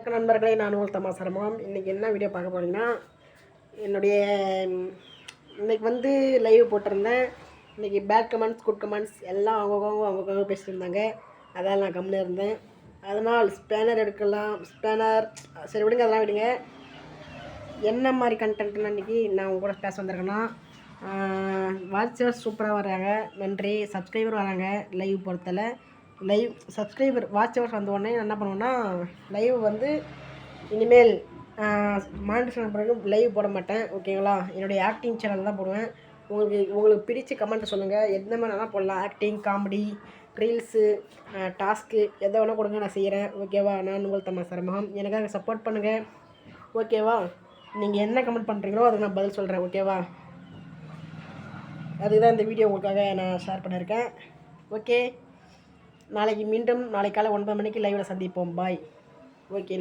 வணக்கம் நண்பர்களே, நான் உங்கள் தமாசரமாம். இன்றைக்கி என்ன வீடியோ பார்க்க போனீங்கன்னா, என்னுடைய இன்றைக்கி வந்து லைவ் போட்டிருந்தேன். இன்றைக்கி பேட் கமெண்ட்ஸ் குட் கமெண்ட்ஸ் எல்லாம் அவங்கவுங்க பேசிட்டு இருந்தாங்க. அதான் நான் கம்மியாக இருந்தேன். அதனால் ஸ்பேனர் எடுக்கலாம். சரி விடுங்க, அதெல்லாம் விடுங்க. என்ன மாதிரி கண்டென்ட்லாம் இன்றைக்கி நான் உங்க கூட பேச வந்திருக்கேன்னா, வாட்சர்ஸ் சூப்பராக வராங்க, நன்றி. சப்ஸ்கிரைபர் வராங்க லைவ் பொறுத்தல. லைவ் சப்ஸ்கிரைபர் வாட்சவர்ஸ் வந்த உடனே என்ன பண்ணுவேன்னா, லைவ் வந்து இனிமேல் மானிட்டேஷன் பிறகு லைவ் போட மாட்டேன், ஓகேங்களா? என்னுடைய ஆக்டிங் சேனல் தான் போடுவேன். உங்களுக்கு பிடிச்ச கமெண்ட் சொல்லுங்கள். எந்த மாதிரி வேணால் போடலாம். ஆக்டிங், காமெடி, ரீல்ஸு, டாஸ்க்கு எதை வேணால் கொடுங்க, நான் செய்கிறேன், ஓகேவா? நான் உங்கள் தமாசரமாம். எனக்காக சப்போர்ட் பண்ணுங்கள், ஓகேவா? நீங்கள் என்ன கமெண்ட் பண்ணுறீங்களோ அதுக்கு நான் பதில் சொல்கிறேன், ஓகேவா? அதுக்கு தான் இந்த வீடியோ உங்களுக்காக நான் ஷேர் பண்ணியிருக்கேன். ஓகே, நாளைக்கு மீண்டும் நாளை காலை 9 மணிக்கு லைவில் சந்திப்போம். பாய். ஓகே.